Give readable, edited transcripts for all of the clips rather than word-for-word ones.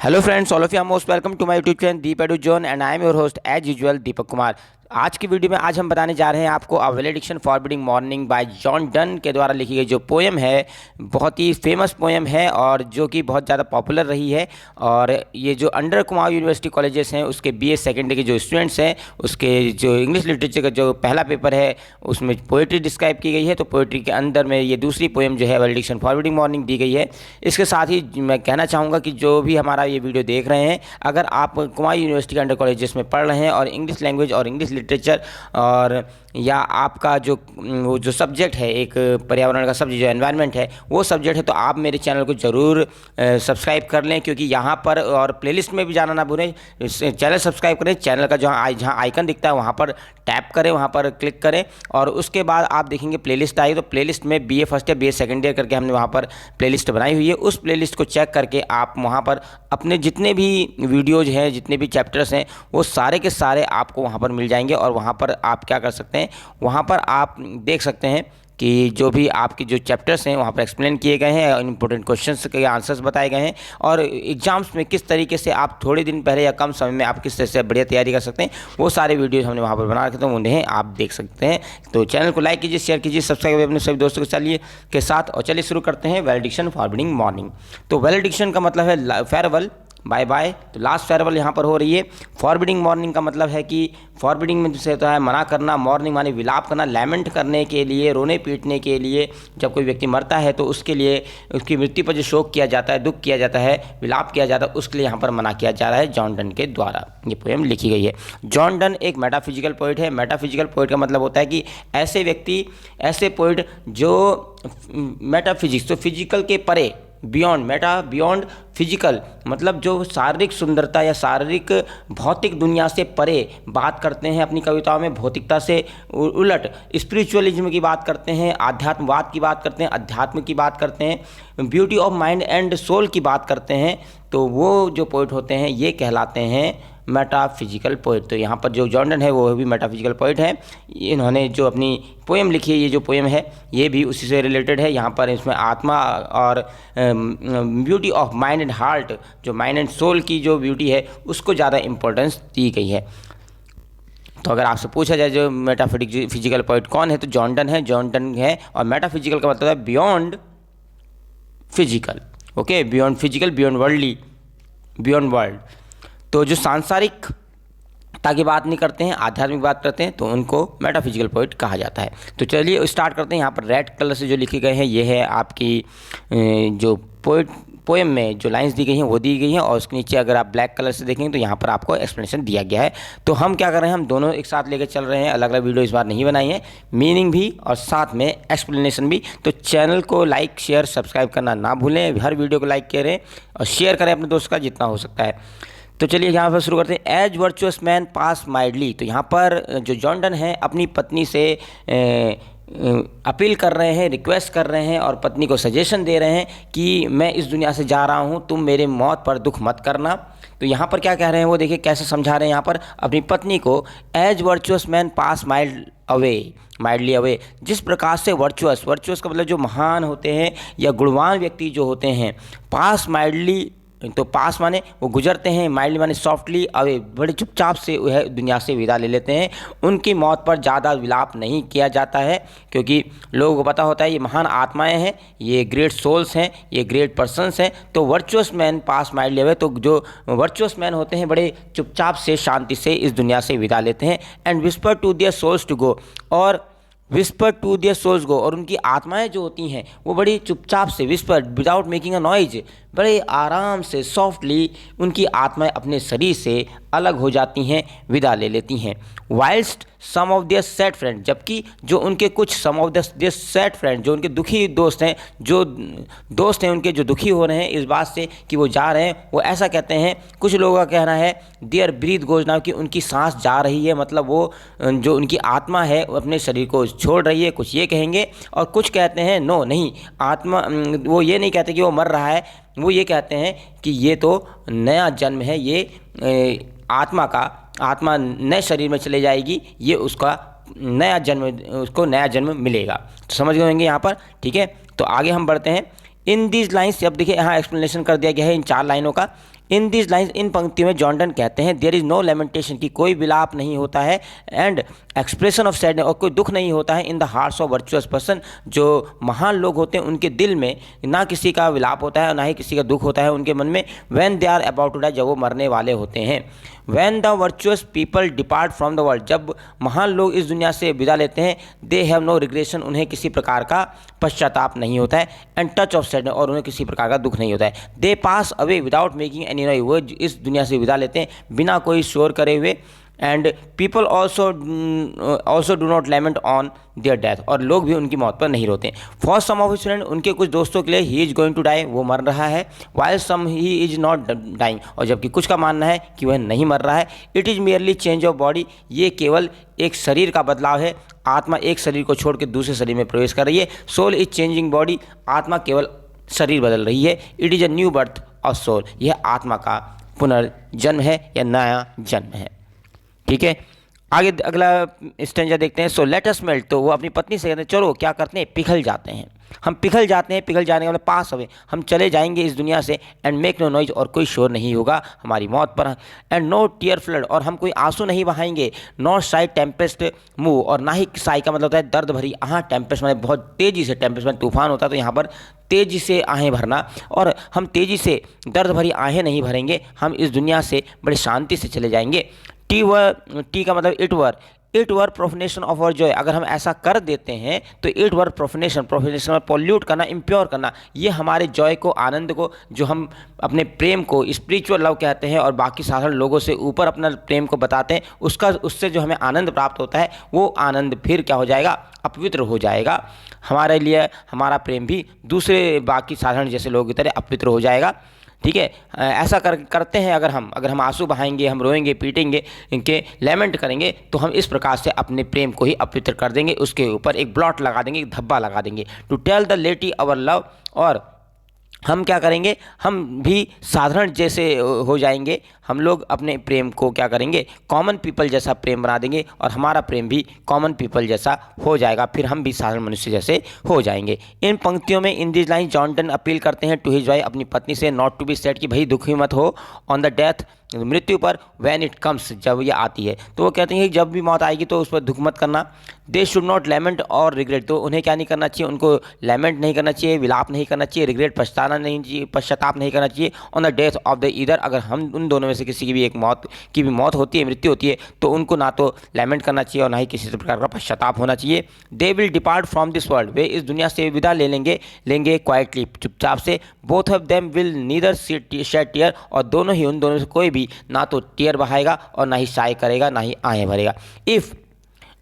Hello friends, all of you are most welcome to my YouTube channel Deep Edu Zone and I am your host as usual Deepak Kumar. आज की video में आज हम बताने जा रहे हैं आपको a valediction forbidding mourning by John Donne के द्वारा लिखी गई जो पोएम है, बहुत ही फेमस पोएम है और जो कि बहुत ज़्यादा पॉपुलर रही है। और ये जो अंडर कुमाऊं यूनिवर्सिटी कॉलेजेस हैं उसके बीए सेकेंडरी के जो स्टूडेंट्स हैं उसके जो इंग्लिश लिटरेचर का जो पहला पेपर है उसमें पोएट्री डिस्क्राइब की गई है। तो पोएट्री के अंदर में ये दूसरी पोएम जो है वैलेडिक्शन फॉरबिडिंग मॉर्निंग दी गई है। इसके साथ ही मैं कहना चाहूँगा कि जो भी हमारा ये वीडियो देख रहे हैं, अगर आप कुमाऊं यूनिवर्सिटी के अंडर कॉलेजेस में पढ़ रहे हैं और इंग्लिश लैंग्वेज और इंग्लिश लिटरेचर और या आपका जो सब्जेक्ट है, एक पर्यावरण का सब्जेक्ट जो एनवायरनमेंट है वो सब्जेक्ट है, तो आप मेरे चैनल को ज़रूर सब्सक्राइब कर लें। क्योंकि यहाँ पर और प्लेलिस्ट में भी जाना ना भूलें, चैनल सब्सक्राइब करें। चैनल का जहाँ आइकन दिखता है वहाँ पर टैप करें, वहाँ पर क्लिक करें और उसके बाद आप देखेंगे प्लेलिस्ट आई। तो प्लेलिस्ट में BA first year BA second year करके हमने वहाँ पर प्लेलिस्ट बनाई हुई है। उस प्लेलिस्ट को चेक करके आप वहाँ पर अपने जितने भी वीडियोज़ हैं, जितने भी चैप्टर्स हैं, वो सारे के सारे आपको वहाँ पर मिल जाएंगे। और वहाँ पर आप क्या कर सकते हैं, वहाँ पर आप देख सकते हैं कि जो भी आपके जो चैप्टर्स हैं वहाँ पर एक्सप्लेन किए गए हैं, इंपॉर्टेंट क्वेश्चंस के आंसर्स बताए गए हैं और एग्जाम्स में किस तरीके से आप थोड़े दिन पहले या कम समय में आप किस तरह से बढ़िया तैयारी कर सकते हैं, वो सारे वीडियोस हमने वहाँ पर बना रखे, तो उन्हें आप देख सकते हैं। तो चैनल को लाइक कीजिए, शेयर कीजिए, सब्सक्राइब अपने सभी दोस्तों के साथ। और चलिए शुरू करते हैं वैलेडिक्शन फॉरबिडिंग मॉर्निंग। तो वैलेडिक्शन का मतलब है फेयरवेल, बाय बाय। तो लास्ट फेयरवेल यहाँ पर हो रही है। फॉरबिडिंग मॉर्निंग का मतलब है कि फॉरबिडिंग में जैसे होता है मना करना, मॉर्निंग माने विलाप करना, लैमेंट करने के लिए, रोने पीटने के लिए। जब कोई व्यक्ति मरता है तो उसके लिए, उसकी मृत्यु पर जो शोक किया जाता है, दुख किया जाता है, विलाप किया जाता है, उसके लिए यहाँ पर मना किया जा रहा है। जॉन डन के द्वारा ये पोएम लिखी गई है। जॉन डन एक मेटाफिजिकल पोइट है। मेटाफिजिकल पोइट का मतलब होता है कि ऐसे व्यक्ति, ऐसे पोइट जो मेटाफिजिक्स, तो फिजिकल के परे, बियॉन्ड फिजिकल, मतलब जो शारीरिक सुंदरता या शारीरिक भौतिक दुनिया से परे बात करते हैं अपनी कविताओं में, भौतिकता से उलट स्पिरिचुअलिज्म की बात करते हैं, आध्यात्मवाद की बात करते हैं, अध्यात्म की बात करते हैं, beauty of mind and soul की बात करते हैं। तो वो जो पोइट होते हैं ये कहलाते हैं मेटाफिजिकल पोइट। तो यहाँ पर जो जॉन डन है वो भी मेटाफिजिकल पोइट है। इन्होंने जो अपनी पोएम लिखी है, ये जो पोएम है ये भी उसी से रिलेटेड है। यहाँ पर इसमें आत्मा और beauty of mind and heart, जो माइंड एंड सोल की जो ब्यूटी है उसको ज़्यादा इंपॉर्टेंस दी गई है। तो अगर आपसे पूछा जाए जो मेटाफिजिकल पोइट कौन है, तो जॉन डन है। जॉन डन है और मेटाफिजिकल का मतलब है beyond physical. Okay, beyond physical, beyond worldly, beyond world. तो जो सांसारिकता की बात नहीं करते हैं, आध्यात्मिक बात करते हैं, तो उनको मेटाफिजिकल पोइट कहा जाता है। तो चलिए स्टार्ट करते हैं। यहाँ पर रेड कलर से जो लिखे गए हैं ये है आपकी जो पोएम में जो लाइंस दी गई हैं वो दी गई हैं। और उसके नीचे अगर आप ब्लैक कलर से देखेंगे तो यहाँ पर आपको एक्सप्लेनेशन दिया गया है। तो हम क्या कर रहे हैं, हम दोनों एक साथ लेकर चल रहे हैं, अलग अलग वीडियो इस बार नहीं बनाई है, मीनिंग भी और साथ में एक्सप्लेनेशन भी। तो चैनल को लाइक शेयर सब्सक्राइब करना ना भूलें, हर वीडियो को लाइक करें और शेयर करें अपने दोस्त का जितना हो सकता है। तो चलिए यहाँ पर शुरू करते हैं। एज वर्चुअस मैन पास माइल्डली। तो यहाँ पर जो जॉन डन है अपनी पत्नी से अपील कर रहे हैं, रिक्वेस्ट कर रहे हैं और पत्नी को सजेशन दे रहे हैं कि मैं इस दुनिया से जा रहा हूँ, तुम मेरे मौत पर दुख मत करना। तो यहाँ पर क्या कह रहे हैं वो देखिए कैसे समझा रहे हैं यहाँ पर अपनी पत्नी को। एज वर्चुअस मैन पास माइल्डली अवे, जिस प्रकार से वर्चुअस का मतलब जो महान होते हैं या गुणवान व्यक्ति जो होते हैं, पास माइल्डली, तो पास माने वो गुजरते हैं, माइल्डली माने सॉफ्टली, अवे बड़े चुपचाप से वह दुनिया से विदा ले लेते हैं। उनकी मौत पर ज़्यादा विलाप नहीं किया जाता है क्योंकि लोगों को पता होता है ये महान आत्माएं हैं, ये ग्रेट सोल्स हैं, ये ग्रेट पर्सन्स हैं। तो वर्चुअस मैन पास माइल्डली अवे, तो जो वर्चुअस मैन होते हैं बड़े चुपचाप से शांति से इस दुनिया से विदा लेते हैं। And whisper to their souls to go, और whisper to their souls go, और उनकी आत्माएं जो होती हैं वो बड़ी चुपचाप से, whisper without making a noise, बड़े आराम से सॉफ्टली उनकी आत्माएं अपने शरीर से अलग हो जाती हैं, विदा ले लेती हैं। Whilst some of their sad friend, जबकि जो उनके कुछ some of their sad friend, जो उनके दुखी दोस्त हैं, जो दोस्त हैं उनके जो दुखी हो रहे हैं इस बात से कि वो जा रहे हैं, वो ऐसा कहते हैं। कुछ लोगों का कहना है देयर ब्रीथ गोज नाउ, कि उनकी सांस जा रही है, मतलब वो जो उनकी आत्मा है वो अपने शरीर को छोड़ रही है, कुछ ये कहेंगे। और कुछ कहते हैं नो, नहीं आत्मा, वो ये नहीं कहते कि वो मर रहा है, वो ये कहते हैं कि ये तो नया जन्म है, ये आत्मा नए शरीर में चले जाएगी, ये उसका नया जन्म, उसको नया जन्म मिलेगा। तो समझ गए होंगे यहाँ पर, ठीक है। तो आगे हम बढ़ते हैं। इन दीज लाइन्स, अब देखिए यहाँ एक्सप्लेनेशन कर दिया गया है इन 4 लाइनों का। इन दिस लाइन्स, इन पंक्तियों में जॉन डन कहते हैं देयर इज़ नो लेमेंटेशन, की कोई विलाप नहीं होता है, एंड एक्सप्रेशन ऑफ सैडनेस, और कोई दुख नहीं होता है, in the hearts of virtuous person, जो महान लोग होते हैं उनके दिल में ना किसी का विलाप होता है और ना ही किसी का दुख होता है उनके मन में, when they are about to die, जब वो मरने वाले होते हैं। When the virtuous people depart from the world, जब महान लोग इस दुनिया से विदा लेते हैं, दे हैव नो रिग्रेशन, उन्हें किसी प्रकार का पश्चाताप नहीं होता है, एंड टच ऑफ सैडनेस, और उन्हें किसी प्रकार का दुख नहीं होता है। They pass away without making any noise, वो इस दुनिया से विदा लेते हैं बिना कोई शोर करे हुए, and people also do not lament on their death, और लोग भी उनकी मौत पर नहीं रोते। For some of his friend, उनके कुछ दोस्तों के लिए he is going to die, वो मर रहा है, while some he is not dying, और जबकि कुछ का मानना है कि वह नहीं मर रहा है। It is merely change of body, ये केवल एक शरीर का बदलाव है, आत्मा एक शरीर को छोड़ के दूसरे शरीर में प्रवेश कर रही है। सोल इज चेंजिंग बॉडी, आत्मा केवल शरीर बदल रही है। It is a new birth of soul, यह आत्मा का पुनर्जन्म है या नया जन्म है। ठीक है, आगे अगला स्टेंजा देखते हैं। सो लेट अस मेल्ट, तो वो अपनी पत्नी से कहते हैं चलो क्या करते हैं, पिघल जाते हैं, हम पिघल जाते हैं, पिघल जाने का मतलब पास अवे, हम चले जाएंगे इस दुनिया से, एंड मेक नो नॉइज, और कोई शोर नहीं होगा हमारी मौत पर, एंड नो टीयर फ्लड, और हम कोई आंसू नहीं बहाएंगे, नो साई टेम्पेस्ट मूव, और ना ही साई का मतलब होता है दर्द भरी आह, टेम्पेस्ट मतलब बहुत तेज़ी से, टेम्पेस्ट में तूफान होता है, तो यहाँ पर तेज़ी से आहें भरना, और हम तेज़ी से दर्द भरी आहें नहीं भरेंगे, हम इस दुनिया से बड़ी शांति से चले जाएंगे। टी का मतलब it were profanation of our joy, अगर हम ऐसा कर देते हैं तो इट वर प्रोफेनेशन में पॉल्यूट करना, इम्प्योर करना, ये हमारे जॉय को, आनंद को, जो हम अपने प्रेम को स्पिरिचुअल लव कहते हैं और बाकी साधारण लोगों से ऊपर अपना प्रेम को बताते हैं, उससे जो हमें आनंद प्राप्त होता है वो आनंद फिर क्या हो जाएगा, अपवित्र हो जाएगा। हमारे लिए हमारा प्रेम भी दूसरे बाकी साधारण जैसे लोगों की तरह अपवित्र हो जाएगा। ठीक है, ऐसा करते हैं अगर हम आंसू बहाएंगे, हम रोएंगे, पीटेंगे, इनके लेमेंट करेंगे, तो हम इस प्रकार से अपने प्रेम को ही अपवित्र कर देंगे, उसके ऊपर एक ब्लॉट लगा देंगे, एक धब्बा लगा देंगे। टू टेल द लेटी अवर लव, और हम क्या करेंगे, हम भी साधारण जैसे हो जाएंगे, हम लोग अपने प्रेम को क्या करेंगे, कॉमन पीपल जैसा प्रेम बना देंगे, और हमारा प्रेम भी कॉमन पीपल जैसा हो जाएगा, फिर हम भी साधारण मनुष्य जैसे हो जाएंगे। इन पंक्तियों में in this line John Donne appeal करते हैं टू हिज वाइफ, अपनी पत्नी से, नॉट टू बी सैड, कि भाई दुखी मत हो, ऑन द डेथ, मृत्यु पर, व्हेन इट कम्स, जब ये आती है, तो वो कहते हैं कि जब भी मौत आएगी तो उस पर दुख मत करना। दे शुड नॉट लैमेंट और रिग्रेट, तो उन्हें क्या नहीं करना चाहिए, उनको लैमेंट नहीं करना चाहिए, विलाप नहीं करना चाहिए, रिग्रेट पछताना नहीं चाहिए, पश्चाताप नहीं करना चाहिए, on the death of the either, अगर हम उन दोनों में से किसी की भी मौत होती है, मृत्यु होती है, तो उनको ना तो लैमेंट करना चाहिए और ना ही किसी प्रकार का पश्चाताप होना चाहिए। They will depart from this world, वे इस दुनिया से विदा लेंगे क्वाइटली, चुपचाप से। Both of them will neither shed tear, और दोनों ही, उन दोनों से कोई भी ना तो टीयर बहाएगा और ना ही साय करेगा, ना ही आएँ भरेगा। इफ़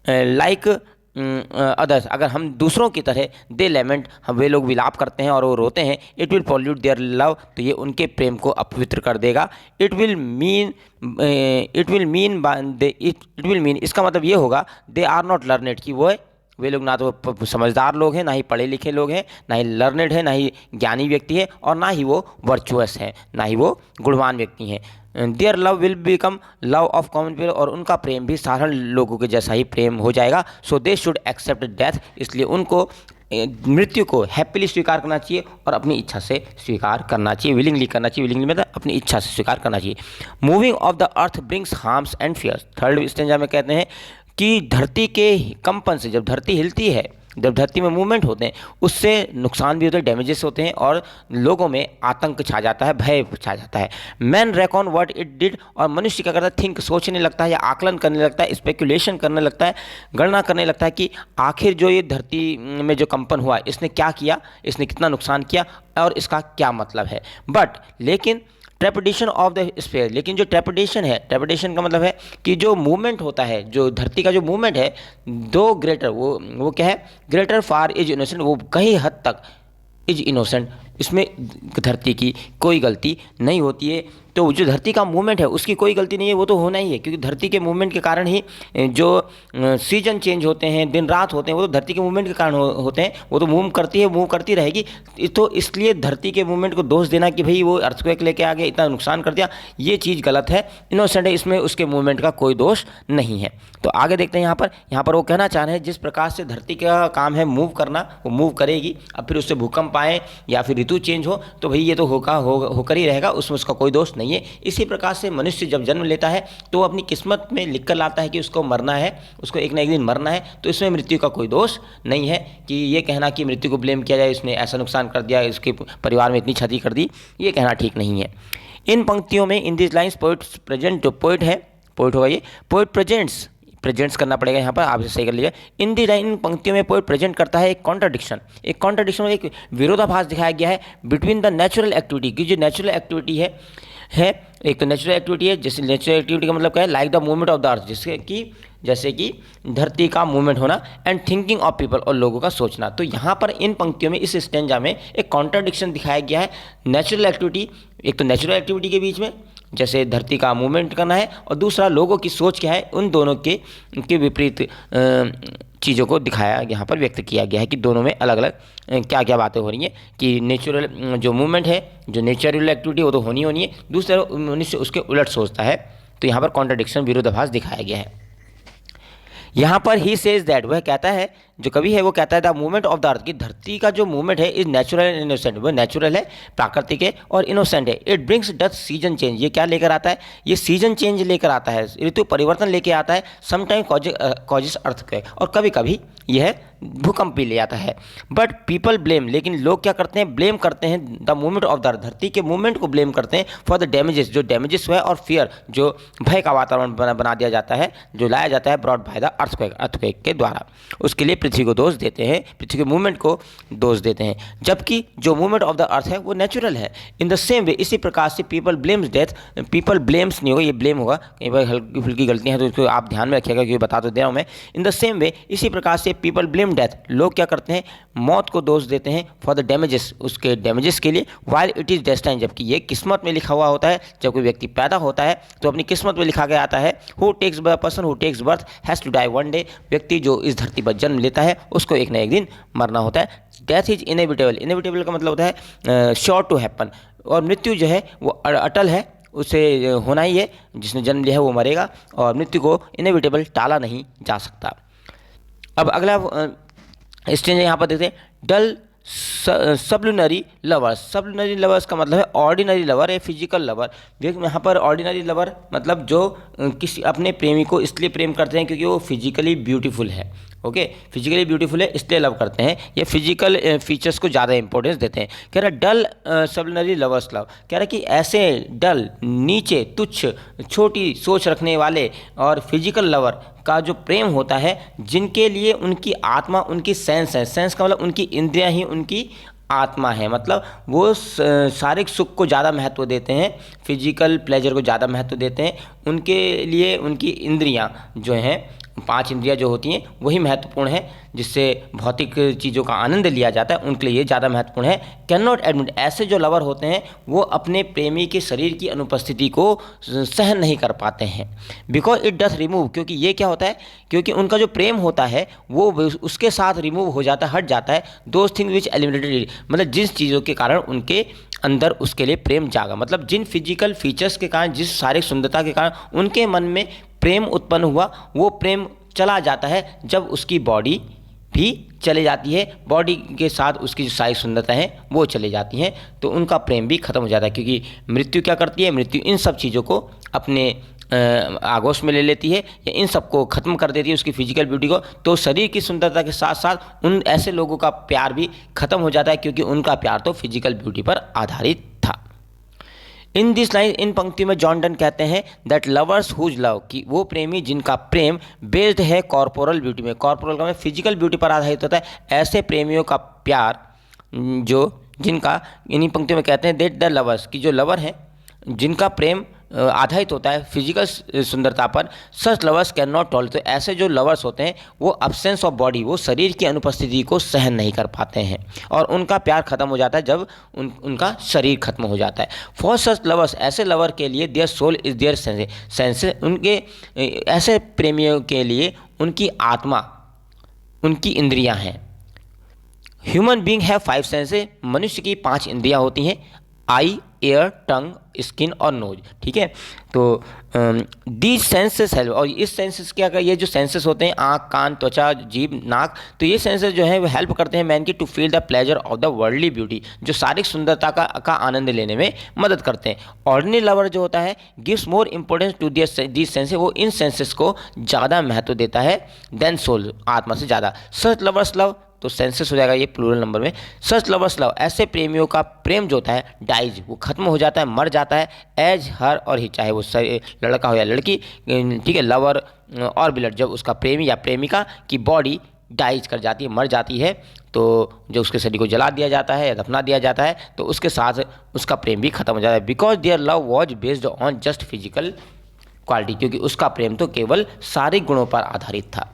लाइक अदर्स, अगर हम दूसरों की तरह दे लेमेंट, हम वे लोग विलाप करते हैं और वो रोते हैं, it will pollute their love, तो ये उनके प्रेम को अपवित्र कर देगा। इट विल मीन, इसका मतलब ये होगा, दे आर नॉट लर्नेड, कि वे लोग ना तो समझदार लोग हैं, ना ही पढ़े लिखे लोग हैं, ना ही लर्नेड है, ना ही ज्ञानी व्यक्ति है, और ना ही वो वर्चुअस है, ना ही वो गुणवान व्यक्ति हैं। Their love will become love of common people, और उनका प्रेम भी साधारण लोगों के जैसा ही प्रेम हो जाएगा। सो दे शुड एक्सेप्ट डेथ, इसलिए उनको मृत्यु को हैप्पीली स्वीकार करना चाहिए और अपनी इच्छा से स्वीकार करना चाहिए, विलिंगली करना चाहिए, विलिंगली मतलब अपनी इच्छा से स्वीकार करना चाहिए। Moving of the earth brings harms and fears, third stanza में कहते हैं कि धरती के कंपन से, जब धरती हिलती है, जब धरती में मूवमेंट होते हैं, उससे नुकसान भी होते हैं, डैमेजेस होते हैं, और लोगों में आतंक छा जाता है, भय छा जाता है। Man Recon what it did, और मनुष्य क्या करता है, थिंक, सोचने लगता है, या आकलन करने लगता है, स्पेकुलेशन करने लगता है, गणना करने लगता है कि आखिर जो ये धरती में जो कंपन हुआ, इसने क्या किया, इसने कितना नुकसान किया और इसका क्या मतलब है। लेकिन ट्रेपिडेशन ऑफ द स्फीयर, लेकिन जो ट्रेपिडेशन है, ट्रेपिडेशन का मतलब है कि जो मूवमेंट होता है, जो धरती का जो मूवमेंट है, दो ग्रेटर, वो क्या है, ग्रेटर फार इज इनोसेंट, वो कहीं हद तक इज इनोसेंट, इसमें धरती की कोई गलती नहीं होती है। तो जो धरती का मूवमेंट है उसकी कोई गलती नहीं है, वो तो होना ही है, क्योंकि धरती के मूवमेंट के कारण ही जो सीजन चेंज होते हैं, दिन रात होते हैं, वो तो धरती के मूवमेंट के कारण होते हैं, वो तो मूव करती रहेगी। तो इसलिए धरती के मूवमेंट को दोष देना कि भाई वो अर्थक्वेक लेके आ गया, इतना नुकसान कर दिया, ये चीज़ गलत है, इनोसेंट है, इसमें उसके मूवमेंट का कोई दोष नहीं है। तो आगे देखते हैं यहाँ पर वो कहना चाह रहे हैं जिस प्रकार से धरती का काम है मूव करना, वो मूव करेगी, अब फिर उससे भूकंप आए या फिर ऋतु चेंज हो तो भाई ये तो होकर ही रहेगा, उसमें उसका कोई दोष नहीं है। इसी प्रकार से मनुष्य जब जन्म लेता है तो अपनी किस्मत में लिख कर लाता है कि उसको मरना है, उसको एक ना एक दिन मरना है, तो इसमें मृत्यु का कोई दोष नहीं है कि ये कहना कि मृत्यु को ब्लेम किया जाए, इसने ऐसा नुकसान कर दिया, इसके परिवार में इतनी क्षति कर दी, ये कहना ठीक नहीं है। इन पंक्तियों में, in this lines poet present, जो पोइट है, पोइट होगा ये, पोइट प्रेजेंट्स करना पड़ेगा यहाँ पर, आप इसे सही कर लीजिए। इन दी लाइन, पंक्तियों में पोइट प्रेजेंट करता है एक कॉन्ट्राडिक्शन, एक विरोधाभास दिखाया गया है बिटवीन द नेचुरल एक्टिविटी, की जो नेचुरल एक्टिविटी है एक तो नेचुरल एक्टिविटी है, जैसे नेचुरल एक्टिविटी का मतलब क्या है, like the movement of the अर्थ, जैसे कि धरती का मूवमेंट होना, एंड थिंकिंग ऑफ पीपल, और लोगों का सोचना। तो यहाँ पर इन पंक्तियों में, इस स्टेंजा में एक कॉन्ट्राडिक्शन दिखाया गया है नेचुरल एक्टिविटी, एक तो नेचुरल एक्टिविटी के बीच में जैसे धरती का मूवमेंट करना है, और दूसरा लोगों की सोच क्या है, उन दोनों के विपरीत चीज़ों को दिखाया, यहाँ पर व्यक्त किया गया है कि दोनों में अलग अलग क्या क्या बातें हो रही हैं, कि नेचुरल जो मूवमेंट है, जो नेचुरल एक्टिविटी वो तो होनी है, दूसरा मनुष्य उसके उलट सोचता है। तो यहाँ पर कॉन्ट्राडिक्शन, विरोधाभास दिखाया गया है। यहाँ पर ही सेज दैट, वह कहता है, जो कवि है वो कहता है, द मूवमेंट ऑफ द अर्थ, की धरती का जो मूवमेंट है इज नेचुरल एंड इनोसेंट, वो नेचुरल है, प्राकृतिक है और इनोसेंट है। It brings doth season change, ये क्या लेकर आता है, ये सीजन चेंज लेकर आता है, ऋतु परिवर्तन लेके आता है। समटाइम कॉजेस अर्थक्वेक, और कभी कभी यह भूकंप भी ले आता है। बट पीपल ब्लेम, लेकिन लोग क्या करते हैं, ब्लेम करते हैं द मूवमेंट ऑफ द अर्थ, धरती के मूवमेंट को ब्लेम करते हैं फॉर द डैमेजेस, जो डैमेजेस हुआ है, और फियर, जो भय का वातावरण बना दिया जाता है, जो लाया जाता है ब्रॉड बाय द अर्थक्वेक के द्वारा, उसके लिए पृथ्वी को दोष देते हैं, पृथ्वी के मूवमेंट को दोष देते हैं, जबकि जो मूवमेंट ऑफ द अर्थ है वो नेचुरल है। इन द सेम वे, इसी प्रकार से people blames death, people blames नहीं होगा, ये ब्लेम होगा, कई बार हल्की फुल्की गलतियाँ हैं तो इसको आप ध्यान में रखिएगा, क्योंकि बता तो दे रहा हूँ मैं। इन द सेम वे, इसी प्रकार से पीपल ब्लेम डेथ, लोग क्या करते हैं, मौत को दोष देते हैं फॉर द डैमेजेस, उसके डैमेजेस के लिए, वाइल इट इज डेस्टाइन, जबकि ये किस्मत में लिखा हुआ होता है। जब कोई व्यक्ति पैदा होता है तो अपनी किस्मत में लिखा गया आता है, person who takes birth has to die one day, व्यक्ति जो इस धरती पर जन्म लेता है उसको एक ना एक दिन मरना होता है। डेथ इज इनएविटेबल, इनएविटेबल का मतलब होता है श्योर टू हैपन, और मृत्यु जो है वो अटल है, उसे होना ही है, जिसने जन्म लिया है वो मरेगा, और मृत्यु को इनएविटेबल टाला नहीं जा सकता। अब अगला स्टेज यहाँ पर देखते हैं, डल सबलुनरी लवर्स। सबलुनरी लवर्स का मतलब है ऑर्डिनरी लवर या फिजिकल लवर। यहाँ पर ऑर्डिनरी लवर मतलब जो किसी अपने प्रेमी को इसलिए प्रेम करते हैं क्योंकि वो फिजिकली ब्यूटीफुल है, ओके, फिजिकली ब्यूटीफुल है इसलिए लव करते हैं, ये फिजिकल फीचर्स को ज़्यादा इंपॉर्टेंस देते हैं। कह रहा डल सबलनरी लवर्स लव, कह रहा कि ऐसे डल, नीचे, तुच्छ, छोटी सोच रखने वाले और फिजिकल लवर का जो प्रेम होता है, जिनके लिए उनकी आत्मा, उनकी सेंस है, सेंस का मतलब उनकी इंद्रियां ही उनकी आत्मा है, मतलब वो शारीरिक सुख को ज़्यादा महत्व देते हैं, फिजिकल प्लेजर को ज़्यादा महत्व देते हैं, उनके लिए उनकी इंद्रियां जो हैं, 5 इंद्रियां जो होती हैं वही महत्वपूर्ण है, जिससे भौतिक चीज़ों का आनंद लिया जाता है, उनके लिए ये ज़्यादा महत्वपूर्ण है। कैन नॉट एडमिट, ऐसे जो लवर होते हैं वो अपने प्रेमी के शरीर की अनुपस्थिति को सहन नहीं कर पाते हैं। बिकॉज इट डथ रिमूव, क्योंकि ये क्या होता है, क्योंकि उनका जो प्रेम होता है वो उसके साथ रिमूव हो जाता है, हट जाता है, दोज थिंग विच एलिमिनेटेड, मतलब जिस चीज़ों के कारण उनके अंदर उसके लिए प्रेम जागा, मतलब जिन फिजिकल फीचर्स के कारण, जिस शारीरिक सुंदरता के कारण उनके मन में प्रेम उत्पन्न हुआ, वो प्रेम चला जाता है जब उसकी बॉडी भी चले जाती है, बॉडी के साथ उसकी जो शारीरिक सुंदरता है वो चले जाती हैं, तो उनका प्रेम भी खत्म हो जाता है। क्योंकि मृत्यु क्या करती है, मृत्यु इन सब चीज़ों को अपने आगोश में ले लेती है, या इन सबको ख़त्म कर देती है, उसकी फिजिकल ब्यूटी को, तो शरीर की सुंदरता के साथ साथ उन ऐसे लोगों का प्यार भी खत्म हो जाता है, क्योंकि उनका प्यार तो फिजिकल ब्यूटी पर आधारित था। इन दिस लाइन, इन पंक्ति में जॉन डन कहते हैं दैट लवर्स हुज लव, कि वो प्रेमी जिनका प्रेम बेस्ड है कॉर्पोरल ब्यूटी में, कॉर्पोरल का मतलब फिजिकल ब्यूटी पर आधारित होता है, ऐसे प्रेमियों का प्यार जो जिनका, इन्हीं पंक्तियों में कहते हैं दैट द लवर्स, की जो लवर हैं जिनका प्रेम आधारित होता है फिजिकल सुंदरता पर, सच लवर्स कैन नॉट टॉलरेट, तो ऐसे जो लवर्स होते हैं वो अब्सेंस ऑफ बॉडी, वो शरीर की अनुपस्थिति को सहन नहीं कर पाते हैं, और उनका प्यार खत्म हो जाता है जब उनका शरीर खत्म हो जाता है। फॉर सच लवर्स, ऐसे लवर के लिए their soul is their sense, उनके ऐसे प्रेमियों के लिए उनकी आत्मा, उनकी इंद्रियां हैं। ह्यूमन बीइंग हैव 5 सेंसेस, मनुष्य की 5 इंद्रियां होती हैं, आई, एयर, टंग, स्किन और नोज। ठीक है, तो दीज सेंसेस हेल्प, और इस सेंसेस क्या कर, ये जो सेंसेस होते हैं आँख, कान, त्वचा, जीभ, नाक, तो ये सेंसेस जो है वो हेल्प करते हैं मैन की to feel the pleasure of the worldly beauty, जो शारीरिक सुंदरता का आनंद लेने में मदद करते हैं। ऑर्डिनरी लवर जो होता है gives more importance to these senses, वो इन सेंसेस को ज़्यादा महत्व देता है देन सोल, आत्मा से ज़्यादा। सच लवर्स लव, तो सेंसेस हो जाएगा ये प्लूरल नंबर में। सच लवर्स लव, ऐसे प्रेमियों का प्रेम जो होता है डाइज, वो खत्म हो जाता है, मर जाता है, एज हर, और ही चाहे वो लड़का हो या लड़की, ठीक है, लवर और ब्लड, जब उसका प्रेमी या प्रेमिका की बॉडी डाइज कर जाती है, मर जाती है, तो जो उसके शरीर को जला दिया जाता है या दफना दिया जाता है, तो उसके साथ उसका प्रेम भी खत्म हो जाता है। Because their love was based on just physical quality, क्योंकि उसका प्रेम तो केवल शारीरिक गुणों पर आधारित था।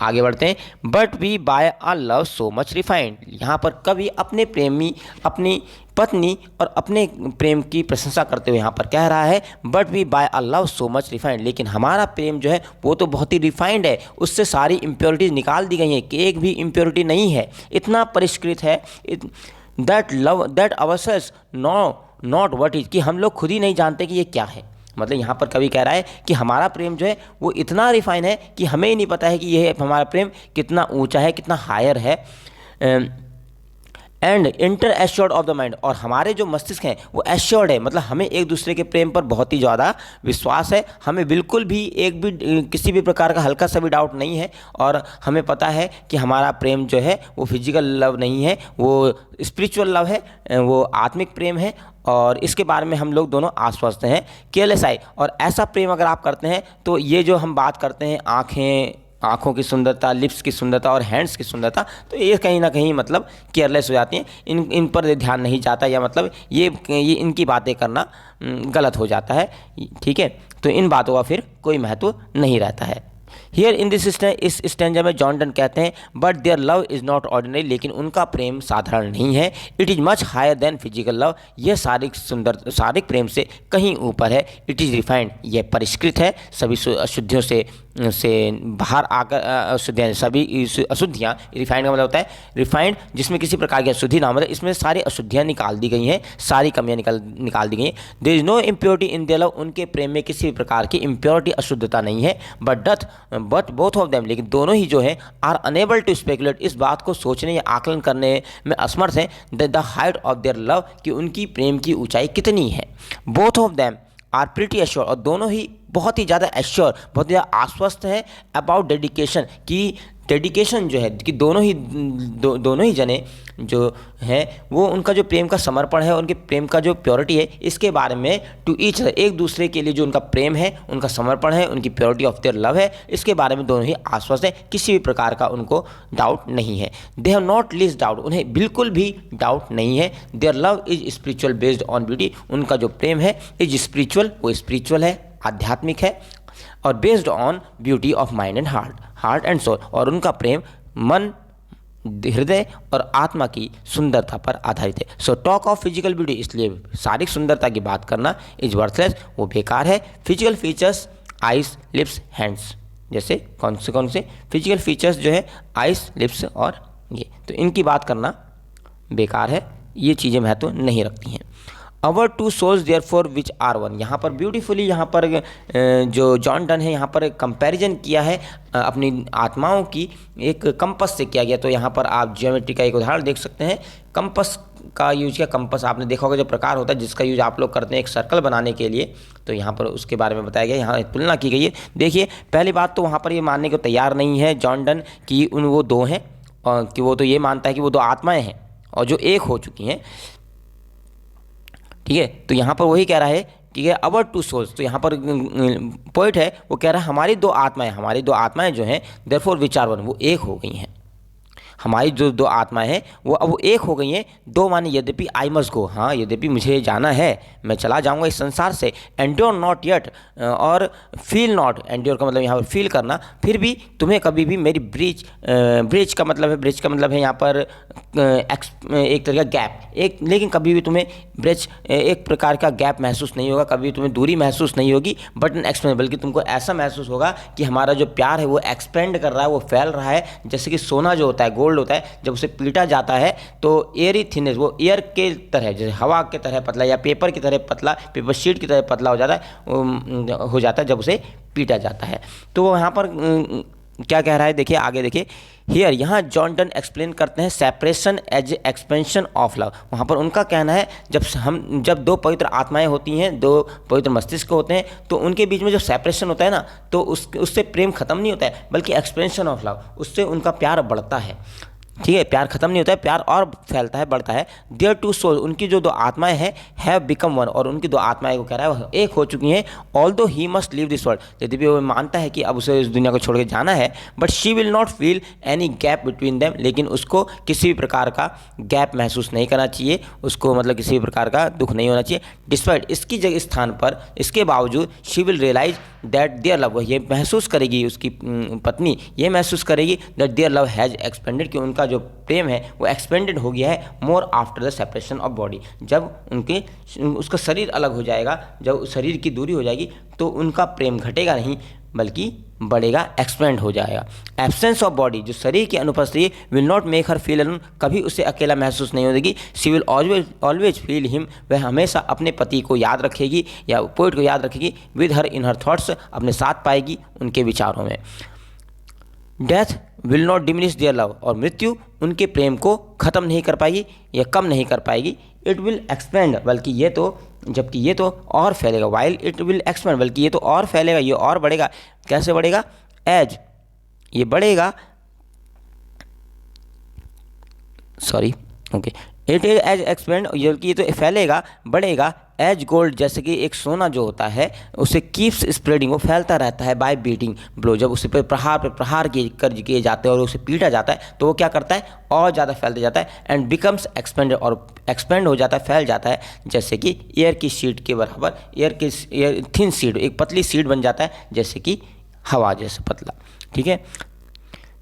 आगे बढ़ते हैं। But we by a love so much refined, यहाँ पर कवि अपने प्रेमी, अपनी पत्नी और अपने प्रेम की प्रशंसा करते हुए यहाँ पर कह रहा है but we by a love so much refined, लेकिन हमारा प्रेम जो है वो तो बहुत ही रिफाइंड है, उससे सारी इम्प्योरिटीज़ निकाल दी गई हैं कि एक भी इम्प्योरिटी नहीं है, इतना परिष्कृत है। That love that ourselves know not what is, कि हम लोग खुद ही नहीं जानते कि ये क्या है। मतलब यहाँ पर कवि कह रहा है कि हमारा प्रेम जो है वो इतना रिफाइन है कि हमें ही नहीं पता है कि यह हमारा प्रेम कितना ऊंचा है, कितना हायर है। And inter assured of the mind, और हमारे जो मस्तिष्क हैं वो एश्योर्ड है, मतलब हमें एक दूसरे के प्रेम पर बहुत ही ज़्यादा विश्वास है, हमें बिल्कुल भी एक भी किसी भी प्रकार का हल्का सा भी डाउट नहीं है, और हमें पता है कि हमारा प्रेम जो है वो फिजिकल लव नहीं है, वो स्पिरिचुअल लव है, वो आत्मिक प्रेम है, और इसके बारे में हम लोग दोनों आश्वस्त हैं। केयरलेस आई, और ऐसा प्रेम अगर आप करते हैं तो ये जो हम बात करते हैं आँखों की सुंदरता, लिप्स की सुंदरता और हैंड्स की सुंदरता, तो ये कहीं ना कहीं मतलब केयरलेस हो जाती हैं, इन पर ध्यान नहीं जाता, या मतलब ये इनकी बातें करना गलत हो जाता है। ठीक है, तो इन बातों का फिर कोई महत्व नहीं रहता है। हियर इन दिस इस स्टैंजा में जॉन डन कहते हैं but their love is not ordinary, लेकिन उनका प्रेम साधारण नहीं है। It is much higher than physical love, यह शारीरिक प्रेम से कहीं ऊपर है। इट इज़ रिफाइंड, यह परिष्कृत है, सभी अशुद्धियों से बाहर आकर अशुद्धियाँ, सभी अशुद्धियाँ, रिफाइंड का मतलब होता है रिफाइंड जिसमें किसी प्रकार की अशुद्धि ना, मतलब इसमें सारी अशुद्धियाँ निकाल दी गई हैं, सारी कमियाँ निकाल दी गई हैं। There is no impurity in their love, उनके प्रेम में किसी भी प्रकार की इम्प्योरिटी, अशुद्धता नहीं है। बट बोथ ऑफ देम, लेकिन दोनों ही जो है आर अनेबल टू स्पेकुलेट, इस बात को सोचने या आकलन करने में असमर्थ हैं the height of their love, कि उनकी प्रेम की ऊंचाई कितनी है। Both of them are pretty assure, और दोनों ही बहुत ही ज़्यादा एश्योर, बहुत ज़्यादा आश्वस्त हैं अबाउट डेडिकेशन, कि डेडिकेशन जो है कि दोनों ही जने जो हैं वो उनका जो प्रेम का समर्पण है, उनके प्रेम का जो प्योरिटी है, इसके बारे में टू ईच एक दूसरे के लिए जो उनका प्रेम है, उनका समर्पण है, उनकी प्योरिटी ऑफ देयर लव है, इसके बारे में दोनों ही आश्वस्त हैं, किसी भी प्रकार का उनको डाउट नहीं है। They have not least doubt, उन्हें बिल्कुल भी डाउट नहीं है। Their love is spiritual based on beauty, उनका जो प्रेम है इज स्पिरिचुअल, वो स्पिरिचुअल है, आध्यात्मिक है, और based on beauty of mind and heart and soul, और उनका प्रेम मन, हृदय और आत्मा की सुंदरता पर आधारित है। So talk of physical beauty, इसलिए शारीरिक सुंदरता की बात करना इज वर्थलेस, वो बेकार है। Physical features ice, lips, hands, जैसे कौन से फिजिकल फीचर्स जो है आइस, लिप्स और ये, तो इनकी बात करना बेकार है, ये चीज़ें महत्व नहीं रखती हैं। Our two souls therefore which are one, यहाँ पर ब्यूटीफुली यहाँ पर जो जॉन डन है यहाँ पर कंपैरिजन किया है अपनी आत्माओं की एक कंपस से किया गया। तो यहाँ पर आप ज्योमेट्री का एक उदाहरण देख सकते हैं, कंपस का यूज किया। कंपस आपने देखा होगा जो प्रकार होता है जिसका यूज आप लोग करते हैं एक सर्कल बनाने के लिए, तो यहाँ पर उसके बारे में बताया गया, यहाँ तुलना की गई है। देखिए पहली बात तो वहाँ पर ये मानने को तैयार नहीं है जॉन डन कि वो दो हैं, और कि वो तो ये मानता है कि वो दो आत्माएँ हैं और जो एक हो चुकी हैं। ठीक है, तो यहाँ पर वही कह रहा है, ठीक है, अवर टू सोल्स, तो यहाँ पर पॉइंट है वो कह रहा है हमारी दो आत्माएं जो हैं देयरफॉर विच आर वन, वो एक हो गई हैं। हमारी जो दो आत्माएं हैं वो अब एक हो गई हैं। दो माने यद्यपि आई मस्ट गो, हाँ यद्यपि मुझे जाना है, मैं चला जाऊंगा इस संसार से। एंड्योर नॉट येट, और फील नॉट, एंड्योर का मतलब यहाँ पर फील करना, फिर भी तुम्हें कभी भी मेरी ब्रिज का मतलब है यहाँ पर एक तरह का गैप, लेकिन कभी भी तुम्हें ब्रिज एक प्रकार का गैप महसूस नहीं होगा, कभी तुम्हें दूरी महसूस नहीं होगी, बट एक्सपेंड, बल्कि तुमको ऐसा महसूस होगा कि हमारा जो प्यार है वो एक्सपेंड कर रहा है, वो फैल रहा है, जैसे कि सोना जो होता है, गोल्ड गोल्ड होता है, जब उसे पीटा जाता है तो एयरी थिननेस, वो एयर के तरह, जैसे हवा के तरह पतला या पेपर की तरह पतला, पेपर शीट की तरह पतला हो जाता है जब उसे पीटा जाता है। तो यहाँ पर क्या कह रहा है, देखिए आगे देखिए। हियर, यहाँ जॉन डन एक्सप्लेन करते हैं separation as expansion of love. वहाँ पर उनका कहना है जब दो पवित्र आत्माएं होती हैं, दो पवित्र मस्तिष्क होते हैं, तो उनके बीच में जो सेपरेशन होता है ना, तो उससे प्रेम खत्म नहीं होता है, बल्कि एक्सपेंशन ऑफ लव, उससे उनका प्यार बढ़ता है। ठीक है, प्यार खत्म नहीं होता है, प्यार और फैलता है, बढ़ता है। देयर टू सोल, उनकी जो दो आत्माएं हैं, हैव बिकम वन, और उनकी दो आत्माएं को कह रहा है वह एक हो चुकी हैं। Although he must leave this world, यद्यपि वो मानता है कि अब उसे इस दुनिया को छोड़ के जाना है, but she will not feel any gap between them, लेकिन उसको किसी भी प्रकार का गैप महसूस नहीं करना चाहिए, उसको मतलब किसी भी प्रकार का दुख नहीं होना चाहिए। डिस्पाइट, इसकी जगह स्थान पर, इसके बावजूद, she will realise that their love, ये महसूस करेगी, उसकी पत्नी ये महसूस करेगी that their love has expanded, कि उनका जो प्रेम है वो एक्सपेंडेड हो गया है more after the separation of body. जब उसका शरीर अलग हो जाएगा, जब शरीर की दूरी हो जाएगी, तो उनका प्रेम घटेगा नहीं बल्कि बढ़ेगा, एक्सपेंड हो जाएगा। एब्सेंस ऑफ बॉडी, जो शरीर की अनुपस्थिति, will not make her feel alone, कभी उसे अकेला महसूस नहीं होगी। She will always feel him, वह हमेशा अपने पति को याद रखेगी या पोइट को याद रखेगी, with her in her thoughts, अपने साथ पाएगी उनके विचारों में। Death will not diminish their love, और मृत्यु उनके प्रेम को खत्म नहीं कर पाएगी या कम नहीं कर पाएगी। इट विल एक्सपेंड, जबकि ये तो और फैलेगा। वाइल इट विल एक्सपेंड, बल्कि ये तो और फैलेगा, ये और बढ़ेगा। कैसे बढ़ेगा? एज, ये बढ़ेगा, sorry, okay, it is as expand, जबकि ये तो फैलेगा, बढ़ेगा, एज गोल्ड, जैसे कि एक सोना जो होता है उसे कीप्स स्प्रेडिंग, वो फैलता रहता है, बाय बीटिंग ब्लो, जब उसे पे प्रहार किए जाते हैं और उसे पीटा जाता है तो वो क्या करता है, और ज़्यादा फैलते जाता है। एंड बिकम्स एक्सपेंडेड, और एक्सपेंड हो जाता है, फैल जाता है, जैसे कि एयर की शीट के बराबर, एयर थिन शीट, एक पतली शीट बन जाता है, जैसे कि हवा जैसे पतला। ठीक है,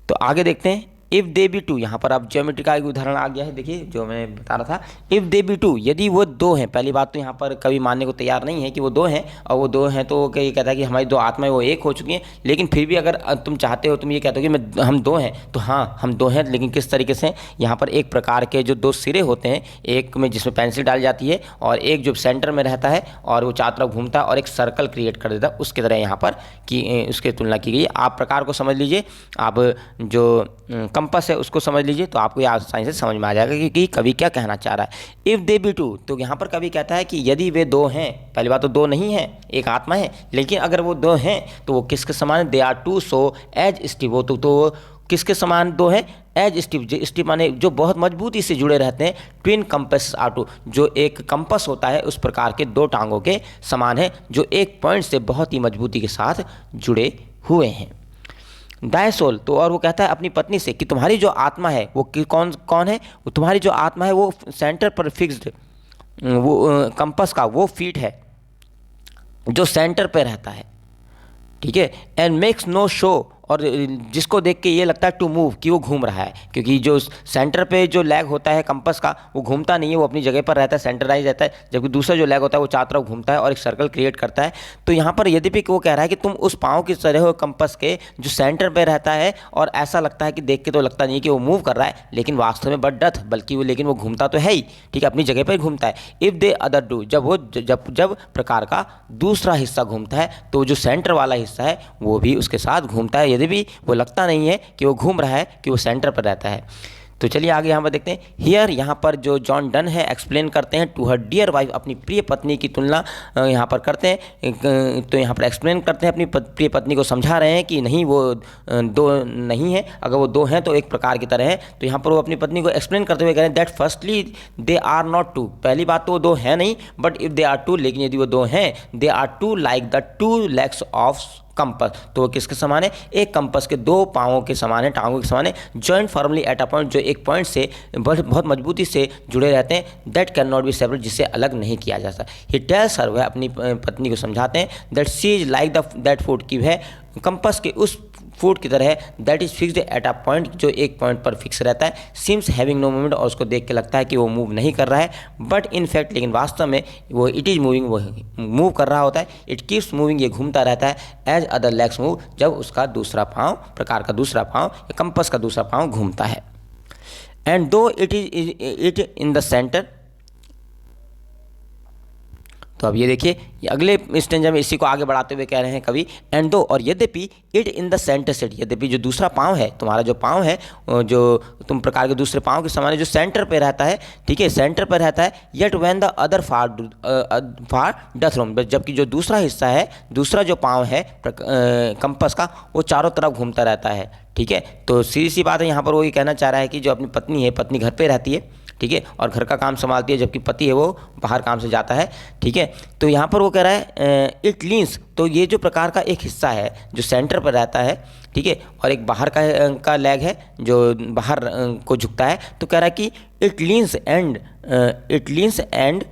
तो आगे देखते हैं। इफ़ दे बी टू, यहाँ पर अब ज्योमेट्री का एक उदाहरण आ गया है, देखिए जो मैं बता रहा था। इफ़ दे बी टू, यदि वो दो हैं, पहली बात तो यहाँ पर कभी मानने को तैयार नहीं है कि वो दो हैं, और वो दो हैं तो ये कहता है कि हमारी दो आत्माएं वो एक हो चुकी हैं। लेकिन फिर भी अगर तुम चाहते हो, तुम ये कहते हो कि हम दो हैं, तो हाँ हम दो हैं, लेकिन किस तरीके से? यहाँ पर एक प्रकार के जो दो सिरे होते हैं, एक में जिसमें पेंसिल डाली जाती है, और एक जो सेंटर में रहता है और वो चारों तरफ घूमता है और एक सर्कल क्रिएट कर देता है, उसकी तरह यहाँ पर की उसकी तुलना की गई है। आप प्रकार को समझ लीजिए, आप जो कंपास है उसको समझ लीजिए, तो आपको ये आसानी से समझ में आ जाएगा कि कवि क्या कहना चाह रहा है। इफ़ दे बी टू, तो यहाँ पर कवि कहता है कि यदि वे दो हैं, पहली बात तो दो नहीं है, एक आत्मा है, लेकिन अगर वो दो हैं तो वो किसके समान है? They are two so as stiff, वो तो किसके समान दो है? एज स्टीव, स्टीव माने जो बहुत मजबूती से जुड़े रहते हैं। ट्विन कंपस आर टू, जो एक कंपस होता है उस प्रकार के दो टांगों के समान है, जो एक पॉइंट से बहुत ही मजबूती के साथ जुड़े हुए हैं। दाय सोल, तो और वो कहता है अपनी पत्नी से कि तुम्हारी जो आत्मा है वो कौन है? वो तुम्हारी जो आत्मा है वो सेंटर पर फिक्स्ड, वो कंपस का वो फीट है जो सेंटर पे रहता है। ठीक है, एंड मेक्स नो शो, और जिसको देख के ये लगता है टू मूव, कि वो घूम रहा है, क्योंकि जो सेंटर पे जो लैग होता है कंपस का वो घूमता नहीं है, वो अपनी जगह पर रहता है, सेंटराइज रहता है, जबकि दूसरा जो लैग होता है वो चारों तरफ घूमता है और एक सर्कल क्रिएट करता है। तो यहाँ पर यद्यपि वो कह रहा है कि तुम उस पाँव की तरह हो कंपस के जो सेंटर पर रहता है, और ऐसा लगता है कि देख के तो लगता नहीं है कि वो मूव कर रहा है, लेकिन वास्तव में बट डथ, बल्कि वो घूमता तो है ही, ठीक है, अपनी जगह पर घूमता है। इफ़ दे अदर डू, जब प्रकार का दूसरा हिस्सा घूमता है तो जो सेंटर वाला हिस्सा है वो भी उसके साथ घूमता है, यदि भी वो लगता नहीं है कि वो घूम रहा है, कि वो सेंटर पर रहता है। तो चलिए आगे यहाँ पर देखते हैं। हियर, यहाँ पर जो जॉन डन है एक्सप्लेन करते हैं टू हर डियर वाइफ, अपनी प्रिय पत्नी की तुलना यहाँ पर करते हैं। तो यहाँ पर एक्सप्लेन करते हैं, अपनी प्रिय पत्नी को समझा रहे हैं कि नहीं वो दो नहीं है, अगर वो दो हैं तो एक प्रकार की तरह है। तो यहाँ पर वो अपनी पत्नी को एक्सप्लेन करते हुए कह रहे हैं that firstly they are not two, पहली बात तो वो दो हैं नहीं, but if they are two, लेकिन यदि वो दो हैं, they are two like the two legs of compass, तो वो किसके समान है? एक कंपस के दो पाँवों के समान है, टांगों के समान है। Joint formally at a point, जो एक पॉइंट से बहुत मजबूती से जुड़े रहते हैं। That can not be separate, जिसे अलग नहीं किया जा सकता। ही टेल्स हर, वह अपनी पत्नी को समझाते हैं that she is like that foot, की वह कंपस के उस फुट की तरह है, that is fixed at a point, जो एक पॉइंट पर फिक्स रहता है। सीम्स हैविंग नो मूवमेंट, और उसको देख के लगता है कि वो मूव नहीं कर रहा है, बट इन फैक्ट, लेकिन वास्तव में वो इट इज़ मूविंग, वो मूव कर रहा होता है। इट कीप्स मूविंग, ये घूमता रहता है। एज अदर लेग्स मूव, जब उसका दूसरा पाँव, प्रकार का दूसरा पाँव या कंपस का दूसरा पाँव घूमता है। एंड दो इट इन द सेंटर। तो अब ये देखिए, ये अगले स्टेंजा में इसी को आगे बढ़ाते हुए कह रहे हैं कवि, एंड दो और यद्यपि it in the centre set, यद्यपि जो दूसरा पाँव है, तुम्हारा जो पाँव है, जो तुम प्रकार के दूसरे पाँव के समान जो सेंटर पे रहता है, ठीक है, सेंटर पर रहता है, yet when the other far doth roam, जबकि जो दूसरा हिस्सा है, दूसरा जो पाँव है कंपस का, वो चारों तरफ घूमता रहता है, ठीक है। तो सीधी सी बात है, यहाँ पर वो ये कहना चाह रहा है कि जो अपनी पत्नी है, पत्नी घर पे रहती है, ठीक है, और घर का काम संभालती है, जबकि पति है वो बाहर काम से जाता है, ठीक है। तो यहाँ पर वो कह रहा है इट लीन्स, तो ये जो प्रकार का एक हिस्सा है जो सेंटर पर रहता है, ठीक है, और एक बाहर का लेग है जो बाहर को झुकता है, तो कह रहा है कि it leans and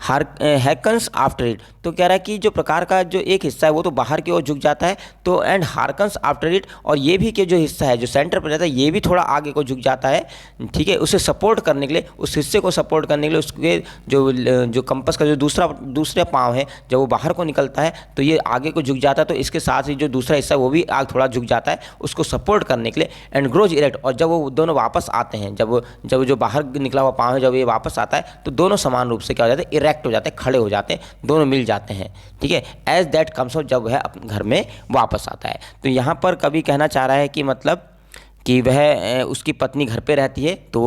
hearkens after it, तो कह रहा है कि जो प्रकार का जो एक हिस्सा है वो तो बाहर की ओर झुक जाता है, तो एंड हार्कन्स आफ्टर इट, और ये भी कि जो हिस्सा है जो सेंटर पर रहता है ये भी थोड़ा आगे को झुक जाता है, ठीक है, उसे सपोर्ट करने के लिए, उस हिस्से को सपोर्ट करने के लिए उसके जो कंपस का जो दूसरा पाँव है जब वो बाहर को निकलता है तो ये आगे को झुक जाता है, तो इसके साथ ही जो दूसरा हिस्सा है वो भी आगे थोड़ा झुक जाता है उसको सपोर्ट करने के लिए, एंड ग्रोज इरेक्ट, और जब वो दोनों वापस आते हैं, जब जो बाहर निकला हुआ पाँव है जब ये वापस आता है तो दोनों समान रूप से क्या हो जाते हैं, इरेक्ट हो जाते हैं, खड़े हो जाते हैं, दोनों मिल जाते हैं, ठीक है, एज दैट कम्स आउट, जब वह अपने घर में वापस आता है। तो यहाँ पर कवि कहना चाह रहा है कि मतलब कि वह उसकी पत्नी घर पे रहती है, तो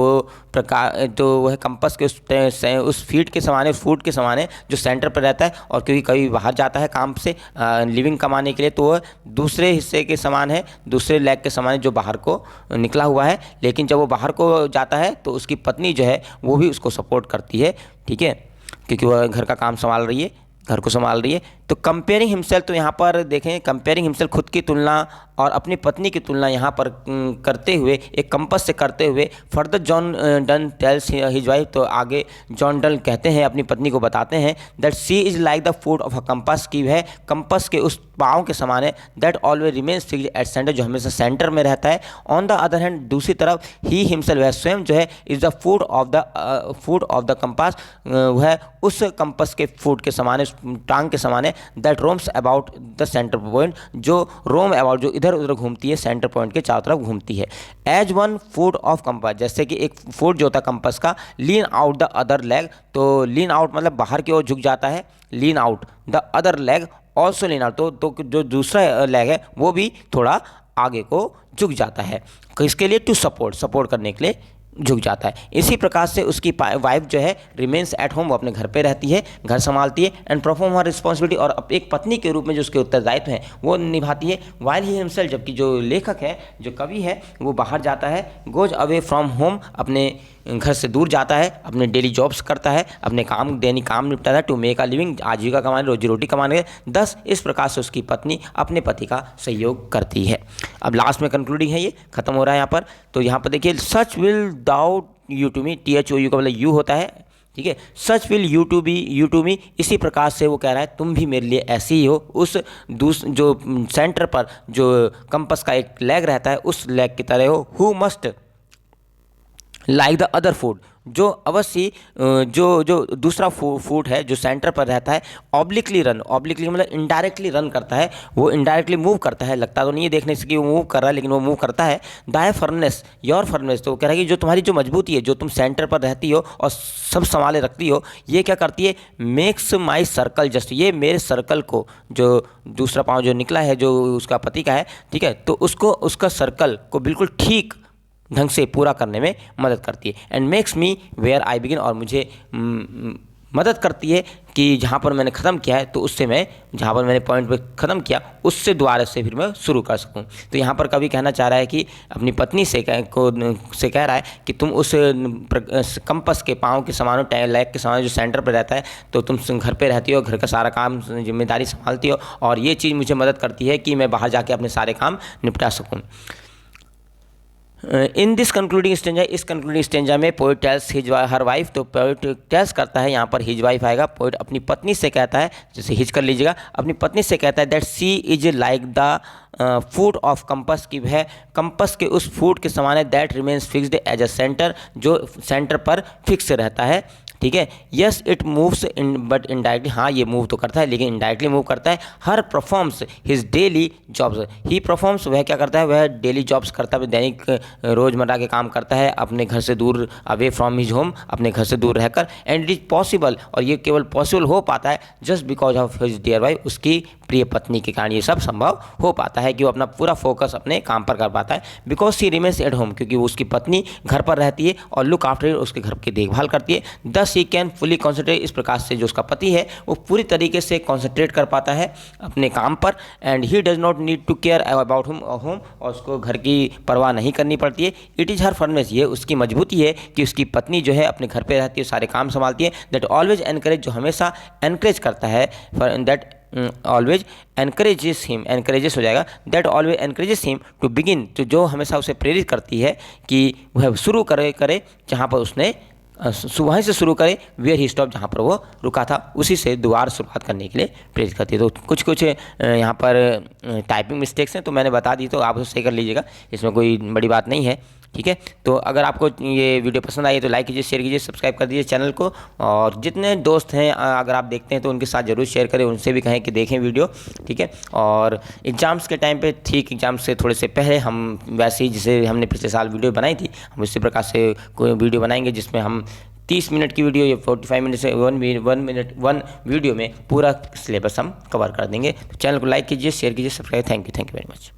वह कंपस के उस फीट के समान है, उस फुट के समान है जो सेंटर पर रहता है, और क्योंकि कभी बाहर जाता है काम से लिविंग कमाने के लिए, तो वह दूसरे हिस्से के समान है, दूसरे लेग के समान है जो बाहर को निकला हुआ है, लेकिन जब वो बाहर को जाता है तो उसकी पत्नी जो है वो भी उसको सपोर्ट करती है, ठीक है, क्योंकि वह घर का काम संभाल रही है, घर को संभाल रही है। तो कंपेयरिंग हिमसेल्फ, तो यहाँ पर देखें कंपेयरिंग हिमसेल्फ, खुद की तुलना और अपनी पत्नी की तुलना यहाँ पर करते हुए, एक कंपस से करते हुए, further John Donne tales his wife, तो आगे जॉन डन कहते हैं, अपनी पत्नी को बताते हैं, that she is like the foot of a compass, की वह कंपस के उस पाँव के समान है, that always remains fixed at centre, जो हमेशा सेंटर में रहता है। ऑन द अदर हैंड, दूसरी तरफ, ही हिमसेल्फ, वह स्वयं जो है, is the foot of the compass, वह उस कंपस के फुट के समान है, टांग के समान है, that roams about the centre point, जो रोम अबाउट, जो इधर उधर घूमती है, सेंटर पॉइंट के चारों तरफ घूमती है। As one foot of compass, जैसे कि एक फुट जो होता है कंपास का, lean out the other leg, तो लीन आउट मतलब बाहर की ओर झुक जाता है, लीन out the other leg also lean out, तो जो दूसरा लेग है वो भी थोड़ा आगे को झुक जाता है, किसके लिए, टू सपोर्ट करने के लिए झुक जाता है। इसी प्रकार से उसकी वाइफ जो है रिमेन्स एट होम, वो अपने घर पे रहती है, घर संभालती है, एंड परफॉर्म हर रिस्पॉन्सिबिलिटी, और एक पत्नी के रूप में जो उसके उत्तरदायित्व हैं वो निभाती है। वाइल ही हिमसेल्फ, जबकि जो लेखक है, जो कवि है, वो बाहर जाता है, गोज अवे फ्रॉम होम, अपने घर से दूर जाता है, अपने डेली जॉब्स करता है, अपने दैनिक काम निपटाता है, टू मेक अ लिविंग, आजीविका कमाने, रोजी रोटी कमाने, दस इस प्रकार से उसकी पत्नी अपने पति का सहयोग करती है। अब लास्ट में कंक्लूडिंग है, ये खत्म हो रहा है यहाँ पर। तो यहाँ पर देखिए, such will thou you to me, THOU का मतलब यू होता है, ठीक है, such will you to me, इसी प्रकार से वो कह रहा है तुम भी मेरे लिए ऐसे ही हो, उस जो सेंटर पर जो कंपस का एक लेग रहता है उस लेग की तरह हो, who must like the other food, जो अवश्य जो दूसरा फूड है जो सेंटर पर रहता है, ऑब्लिकली मतलब इनडायरेक्टली रन करता है, वो इनडायरेक्टली मूव करता है, लगता तो नहीं है देखने से कि वो मूव कर रहा है, लेकिन वो मूव करता है। दाय फर्नेस योर फर्नेस, तो कह रहा है कि जो तुम्हारी जो मजबूती है, जो तुम सेंटर पर रहती हो और सब संभाले रखती हो, ये क्या करती है, मेक्स माई सर्कल जस्ट, ये मेरे सर्कल को, जो दूसरा पाँव जो निकला है जो उसका पति का है, ठीक है, तो उसका सर्कल को बिल्कुल ठीक ढंग से पूरा करने में मदद करती है। And makes me where I begin, और मुझे मदद करती है कि जहाँ पर मैंने ख़त्म किया है, तो उससे मैं जहाँ पर मैंने पॉइंट पे ख़त्म किया उससे दोबारा से फिर मैं शुरू कर सकूँ। तो यहाँ पर कवि कहना चाह रहा है कि अपनी पत्नी से कह रहा है कि तुम उस कंपस के पाँव के समान, लेग के समान जो सेंटर पर रहता है, तो तुम घर पे रहती हो, घर का सारा काम जिम्मेदारी संभालती हो, और ये चीज़ मुझे मदद करती है कि मैं बाहर जाके अपने सारे काम निपटा सकूँ। इन दिस कंक्लूडिंग स्टेंजा, इस कंक्लूडिंग स्टेंजा में poet tales his her wife, तो पोइट टेल्स करता है, यहाँ पर हिज वाइफ आएगा, पोइट अपनी पत्नी से कहता है, जैसे हिज कर लीजिएगा, अपनी पत्नी से कहता है that she is like the foot of compass, की वह कंपस के उस फुट के समान है, that remains fixed as a centre, जो सेंटर पर फिक्स रहता है, ठीक है। Yes it moves in but indirectly, हाँ ये मूव तो करता है लेकिन इनडायरेक्टली मूव करता है। हर performs his daily jobs, he performs, वह क्या करता है, वह डेली जॉब्स करता है, दैनिक रोजमर्रा के काम करता है अपने घर से दूर, अवे फ्रॉम हिज होम, अपने घर से दूर रहकर। एंड इट इज पॉसिबल, और ये केवल पॉसिबल हो पाता है just because of his dear wife, उसकी प्रिय पत्नी के कारण ये सब संभव हो पाता है कि वो अपना पूरा फोकस अपने काम पर कर पाता है। Because she remains at home, क्योंकि वो उसकी पत्नी घर पर रहती है और लुक आफ्टर, उसके घर की देखभाल करती है। दस ही कैन फुली कॉन्सेंट्रेट, इस प्रकार से जो उसका पति है वो पूरी तरीके से कॉन्सेंट्रेट कर पाता है अपने काम पर। And he does not need to care about home, और उसको घर की परवाह नहीं करनी पड़ती है। इट इज़ हर फर्नेस, ये उसकी मजबूती है कि उसकी पत्नी जो है अपने घर पर रहती है, सारे काम संभालती है। दैट ऑलवेज एनकरेज, जो हमेशा एनकरेज करता है, for that always encourages him, encourages हो जाएगा, that always encourages him to begin, तो जो हमेशा उसे प्रेरित करती है कि वह शुरू करे जहाँ पर उसने वहीं से शुरू करे, वेयर ही स्टॉप, जहाँ पर वो रुका था उसी से दोबारा शुरुआत करने के लिए प्रेरित करती है। तो कुछ यहाँ पर टाइपिंग मिस्टेक्स हैं तो मैंने बता दी, तो आप उसे सही कर लीजिएगा, इसमें कोई बड़ी बात नहीं है, ठीक है। तो अगर आपको ये वीडियो पसंद आई तो लाइक कीजिए, शेयर कीजिए, सब्सक्राइब कर दीजिए चैनल को, और जितने दोस्त हैं अगर आप देखते हैं तो उनके साथ ज़रूर शेयर करें, उनसे भी कहें कि देखें वीडियो, ठीक है। और एग्ज़ाम्स के टाइम पे, ठीक एग्ज़ाम से थोड़े से पहले हम वैसे ही जैसे हमने पिछले साल वीडियो बनाई थी, हम इसी प्रकार से कोई वीडियो बनाएंगे जिसमें हम 30 मिनट की वीडियो या 45 मिनट से 1 वीडियो में पूरा सिलेबस हम कवर कर देंगे। तो चैनल को लाइक कीजिए, शेयर कीजिए, subscribe. Thank you very much.